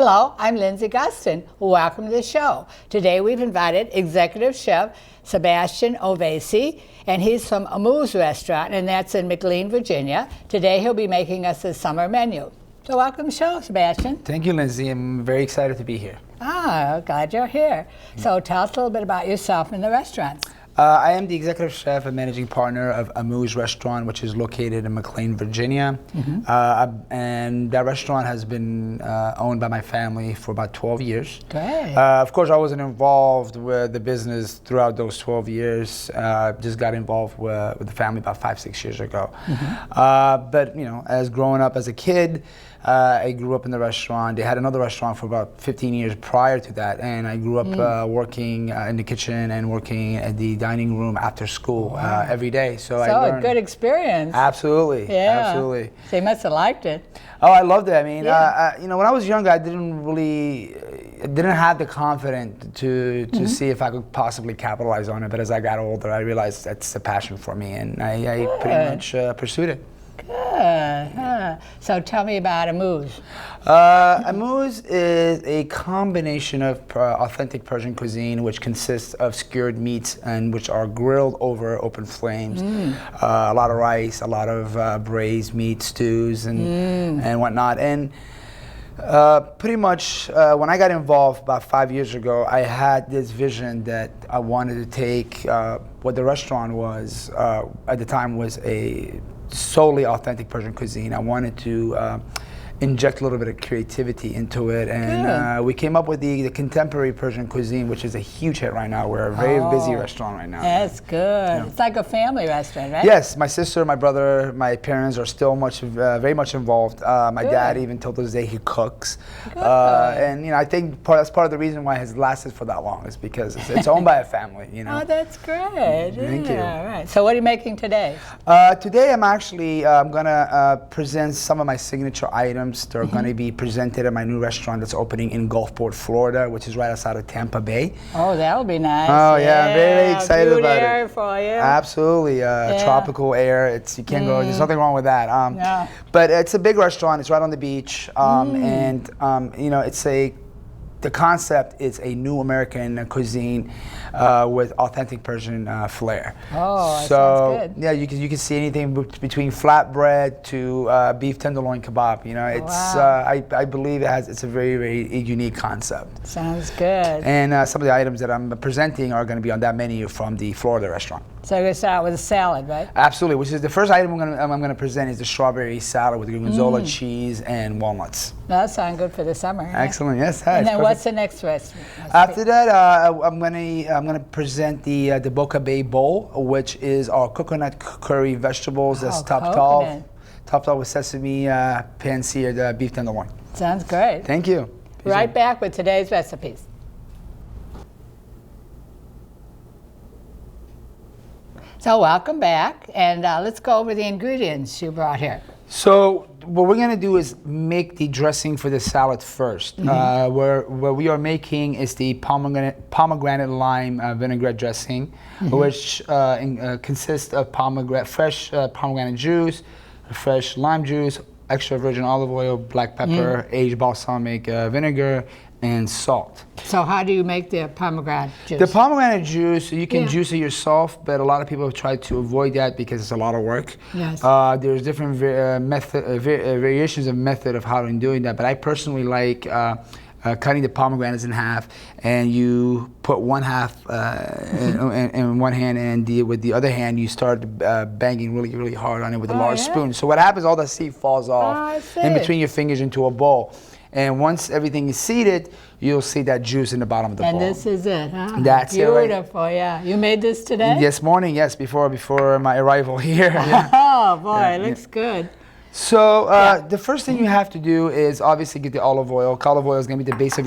Hello, I'm Lindsay Gustin. Welcome to the show. Today we've invited Executive Chef Sebastian Ovesi, and he's from Amu's Restaurant, and that's in McLean, Virginia. Today he'll be making us a summer menu. So welcome to the show, Sebastian. Thank you, Lindsay. I'm very excited to be here. Glad you're here. So tell us a little bit about yourself and the restaurant. I am the executive chef and managing partner of Amu's Restaurant, which is located in McLean, Virginia. And that restaurant has been owned by my family for about 12 years. Great. Of course, I wasn't involved with the business throughout those 12 years. Just got involved with the family about 5-6 years ago. But, you know, as growing up as a kid, I grew up in the restaurant. They had another restaurant for about 15 years prior to that, and I grew up working in the kitchen and working at the dining room after school every day. So I learned. A good experience. Absolutely. Yeah. Absolutely. So you must have liked it. Oh, I loved it. I mean, you know, when I was younger, I didn't have the confidence to see if I could possibly capitalize on it. But as I got older, I realized that's a passion for me, and I pretty much pursued it. Good. So tell me about Amu's. Amu's is a combination of authentic Persian cuisine, which consists of skewered meats and which are grilled over open flames. A lot of rice, a lot of braised meat stews and whatnot. And pretty much when I got involved about 5 years ago, I had this vision that I wanted to take what the restaurant was at the time was a solely authentic Persian cuisine. I wanted to inject a little bit of creativity into it, and we came up with the contemporary Persian cuisine, which is a huge hit right now. We're a very busy restaurant right now. That's good. Yeah. It's like a family restaurant, right? Yes, my sister, my brother, my parents are still very much involved. My dad, even till this day, he cooks. And you know, I think that's part of the reason why it has lasted for that long is because it's owned by a family. You know. Oh, that's great. Thank you. All right. So what are you making today? Today I'm actually gonna present some of my signature items. They're going to be presented at my new restaurant that's opening in Gulfport, Florida, which is right outside of Tampa Bay. Oh, that'll be nice. Oh yeah, I'm very excited about air it. For you. Absolutely, tropical air. You can't go. There's nothing wrong with that. No. But it's a big restaurant. It's right on the beach, and you know, the concept is a new American cuisine with authentic Persian flair. Oh, that so sounds good. Yeah, you can see anything between flatbread to beef tenderloin kebab. You know, it's I believe it's a very, very unique concept. Sounds good. And some of the items that I'm presenting are going to be on that menu from the Florida restaurant. So you're going to start with a salad, right? Absolutely, which is the first item I'm going to present is the strawberry salad with gorgonzola cheese and walnuts. That sounds good for the summer. Excellent, yes. And then what's the next recipe? After that, I'm going to present the Boca Bay bowl, which is our coconut curry vegetables that's topped off with sesame, pan-seared beef tenderloin. Sounds great. Thank you. Right back with today's recipes. So welcome back, and let's go over the ingredients you brought here. So what we're gonna do is make the dressing for the salad first. What we are making is the pomegranate lime vinaigrette dressing, which consists of fresh pomegranate juice, fresh lime juice, extra virgin olive oil, black pepper, aged balsamic vinegar, and salt. So how do you make the pomegranate juice? The pomegranate juice, you can juice it yourself, but a lot of people have tried to avoid that because it's a lot of work. Yes. There's different variations of method of how to doing that, but I personally like cutting the pomegranates in half, and you put one half in one hand, and with the other hand you start banging really, really hard on it with a large spoon. So what happens, all the seed falls off in between your fingers into a bowl. And once everything is seated, you'll see that juice in the bottom of the bowl. And this is it, huh? That's beautiful, it, right? Yeah. You made this today? This morning, yes, before my arrival here. Oh boy, it looks good. So the first thing you have to do is obviously get the olive oil. Olive oil is going to be the base of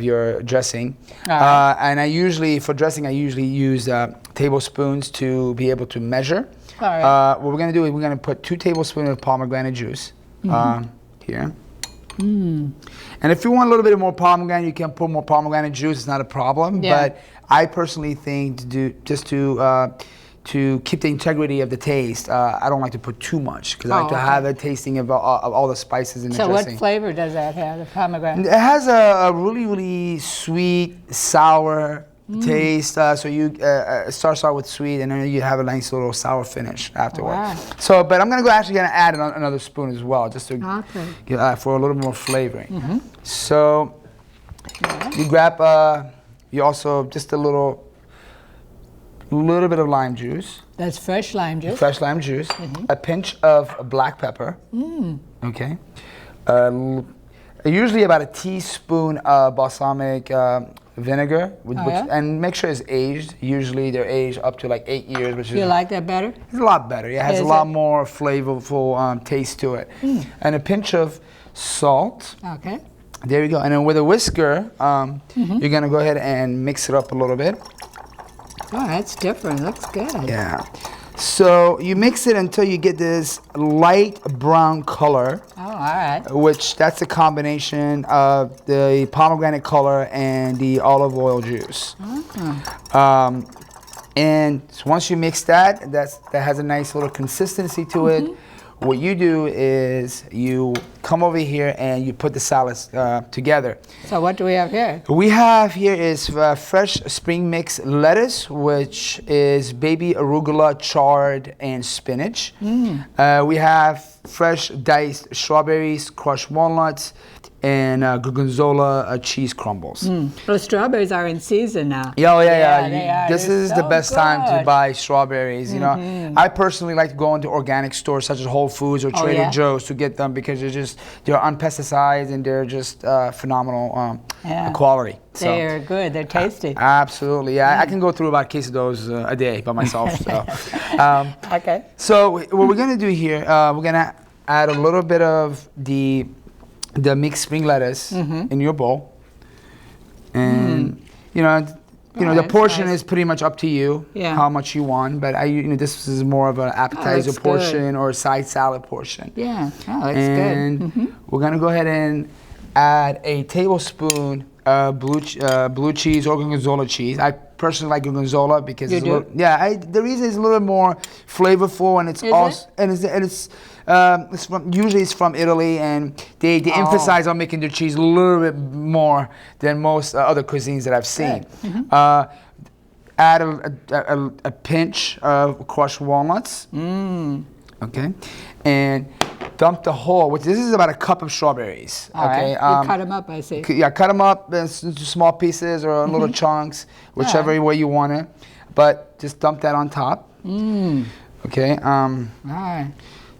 your dressing. And for dressing, I usually use tablespoons to be able to measure. All right. What we're going to do is we're going to put 2 tablespoons of pomegranate juice here. And if you want a little bit more pomegranate, you can put more pomegranate juice. It's not a problem. But I personally think to to keep the integrity of the taste, I don't like to put too much because I like to okay. have a tasting of all the spices in the So dressing. what flavor does that have, the pomegranate? It has a really, really sweet, sour taste. So you it starts out with sweet, and then you have a nice little sour finish afterward. Wow. So, but I'm gonna go actually gonna add another spoon as well, just to Okay. give, for a little more flavoring. So you grab. You also just a little bit of lime juice. That's fresh lime juice. Fresh lime juice. A pinch of black pepper. Okay. Usually about a teaspoon of balsamic vinegar, and make sure it's aged. Usually they're aged up to like 8 years, which You is like that better? it's a lot better. It has Is a lot it? more flavorful taste to it. And a pinch of salt. Okay. There you go. And then with a whisker, you're gonna go ahead and mix it up a little bit. Oh, that's different. Looks good. Yeah. So you mix it until you get this light brown color, Oh, all right. which that's a combination of the pomegranate color and the olive oil juice. And so once you mix that, that has a nice little consistency to it. What you do is you come over here and you put the salads together. So what do we have here? We have here is fresh spring mix lettuce, which is baby arugula, chard, and spinach. We have fresh diced strawberries, crushed walnuts, and gorgonzola cheese crumbles. Well, strawberries are in season now. Yeah, they are. This They're is so the best time to good. buy strawberries. You know, I personally like to go into organic stores such as Whole Foods or Trader yeah? Joe's to get them because they're unpesticized and they're just phenomenal Yeah. quality. They're good. They're tasty. Absolutely, yeah. I can go through about a case of those a day by myself. So, Okay. so what we're gonna do here, we're gonna add a little bit of the mixed spring lettuce in your bowl, and you know the Alright, portion nice. is pretty much up to you Yeah. how much you want. But this is more of an appetizer looks portion or a side salad portion. Yeah. Oh, that's And good. we're gonna go ahead and add a tablespoon of blue cheese or gorgonzola cheese. I personally like gorgonzola because You it's do? the reason it's a little more flavorful, and it's Is also it's from Italy, and they emphasize on making their cheese a little bit more than most other cuisines that I've seen. Add a pinch of crushed walnuts. Okay, and dump the whole. Which this is about a cup of strawberries. All okay, right. You cut them up, I see. yeah, cut them up into small pieces or little chunks, whichever way you want it. But just dump that on top. Okay. All right.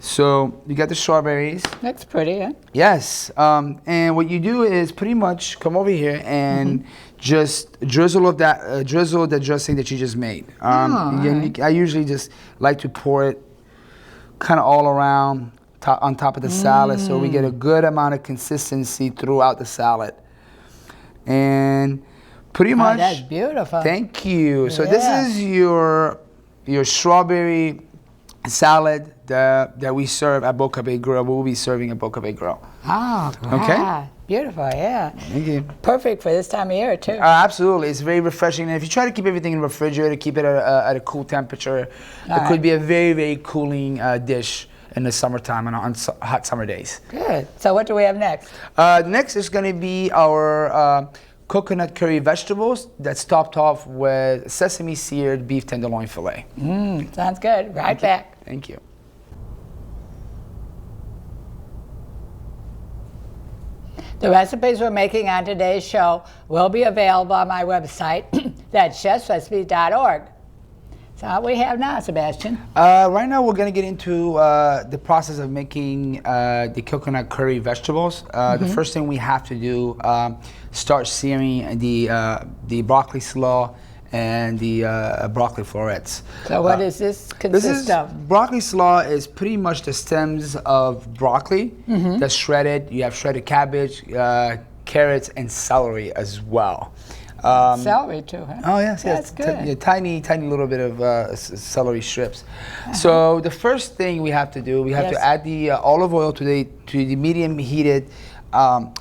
So you got the strawberries. That's pretty, huh? Yes. And what you do is pretty much come over here and just drizzle the dressing that you just made. I usually just like to pour it kind of all around on top of the salad, so we get a good amount of consistency throughout the salad. And pretty much. That's beautiful. Thank you. So Yeah. this is your strawberry salad that we serve at Boca Bay Grill. We'll be serving at Boca Bay Grill. Oh, Okay. wow. Beautiful, yeah. Thank you. Perfect for this time of year, too. Absolutely, it's very refreshing. And if you try to keep everything in the refrigerator, keep it at a cool temperature, it could be a very, very cooling dish in the summertime and on hot summer days. Good. So what do we have next? Next is going to be our coconut curry vegetables that's topped off with sesame seared beef tenderloin fillet. Sounds good. Right back. Thank you. The recipes we're making on today's show will be available on my website, that's chefsrecipes.org. So what we have now, Sebastian? Right now we're going to get into the process of making the coconut curry vegetables. The first thing we have to do, start searing the broccoli slaw and the broccoli florets. So what does this consist of? Broccoli slaw is pretty much the stems of broccoli that's shredded. You have shredded cabbage, carrots, and celery as well. Celery too, huh? Oh yes, That's good. Tiny little bit of celery strips. So the first thing we have to do, we have to add the olive oil to the medium heated pan.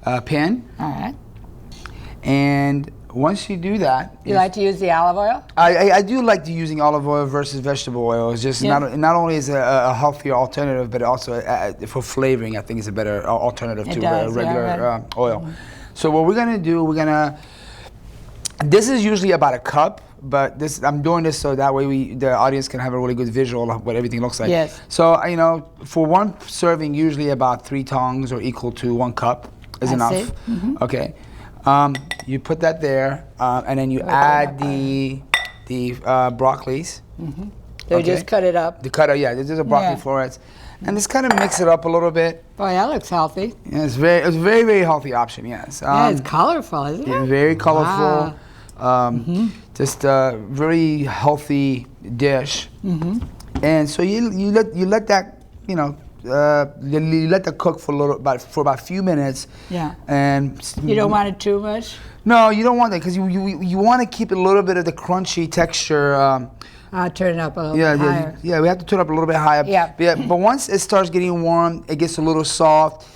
All right. And once you do that, You like to use the olive oil? I do like to using olive oil versus vegetable oil. It's just not only is a healthier alternative, but also for flavoring, I think it's a better alternative to regular oil. So what we're gonna do, this is usually about a cup, but I'm doing this so that way the audience can have a really good visual of what everything looks like. Yes. So for one serving, usually about 3 tongs or equal to 1 cup is enough. Okay. You put that there, and then you add the broccolis. So you just cut it up. This is a broccoli florets, and just kind of mix it up a little bit. Boy, that looks healthy. Yeah, it's a very, very healthy option. Yes. It's colorful, isn't it? Very colorful. Wow. Just a very healthy dish. And so you let that you let that cook for about a few minutes. Yeah. And you don't want it too much. No, you don't want that because you want to keep a little bit of the crunchy texture. Turn it up a little bit higher. Yeah, we have to turn it up a little bit higher. Yeah. But once it starts getting warm, it gets a little soft.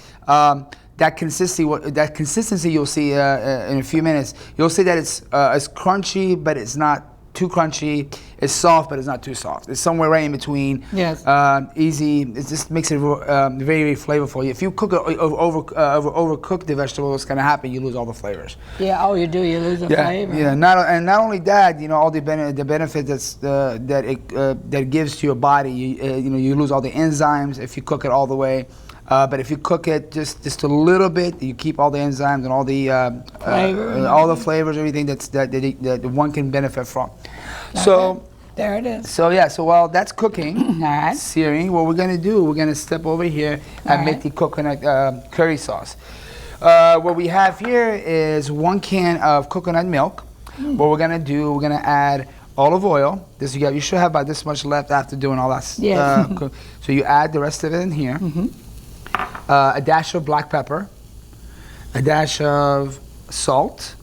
That consistency you'll see in a few minutes. You'll see that it's crunchy, but it's not too crunchy. It's soft, but it's not too soft. It's somewhere right in between. Yes. Easy. It just makes it very, very flavorful. If you cook it overcook the vegetable, what's going to happen? You lose all the flavors. Yeah. Oh, you do. You lose the flavor. Yeah. Not only that, all the benefits that it gives to your body. You lose all the enzymes if you cook it all the way. But if you cook it just a little bit, you keep all the enzymes and all the flavors, everything that one can benefit from. Okay. So there it is. So while that's cooking, searing, what we're gonna do, we're gonna step over here and make the coconut curry sauce. What we have here is 1 can of coconut milk. What we're gonna do, we're gonna add olive oil. You should have about this much left after doing all that. So you add the rest of it in here. A dash of black pepper, a dash of salt,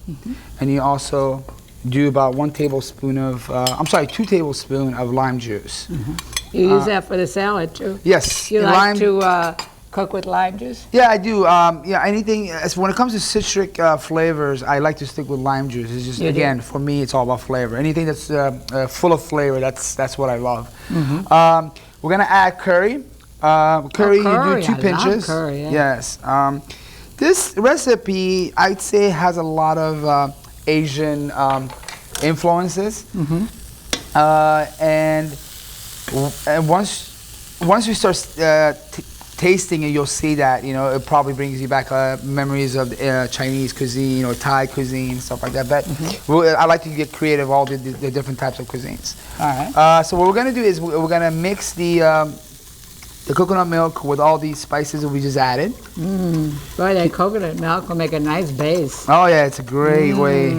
and you also do about 2 tablespoons of lime juice. You use that for the salad too? Yes. You like to cook with lime juice? Yeah, I do. Anything, when it comes to citric flavors, I like to stick with lime juice. It's just, again, for me, it's all about flavor. Anything that's full of flavor, that's what I love. We're gonna add curry. Curry, you do 2 pinches. Love curry, Yes. This recipe, I'd say, has a lot of Asian influences. And once you start tasting it, you'll see that it probably brings you back memories of Chinese cuisine or Thai cuisine, stuff like that. But I like to get creative, all the different types of cuisines. All right. So what we're gonna do is we're gonna mix the coconut milk with all these spices that we just added. Boy, that coconut milk will make a nice base. Oh yeah, it's a great way.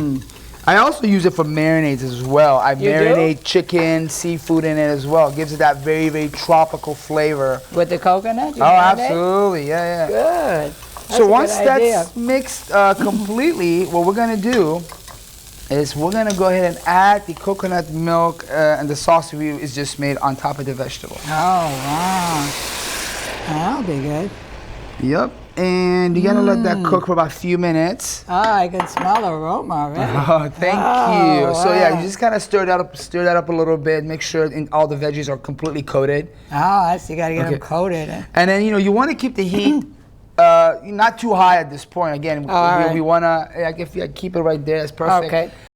I also use it for marinades as well. I marinate chicken, seafood in it as well. It gives it that very, very tropical flavor. With the coconut? Absolutely, yeah. Good. So once that's mixed completely, what we're gonna do is we're gonna go ahead and add the coconut milk and the sauce we just made on top of the vegetable. Oh wow, that'll be good. Yep, and you're gonna let that cook for about a few minutes. Oh, I can smell the aroma already. Oh, thank you. Wow. So yeah, you just kind of stir that up a little bit. Make sure all the veggies are completely coated. Oh, you gotta get them coated. And then you want to keep the heat. Not too high at this point. Again, we want to. If you keep it right there, that's perfect. Okay.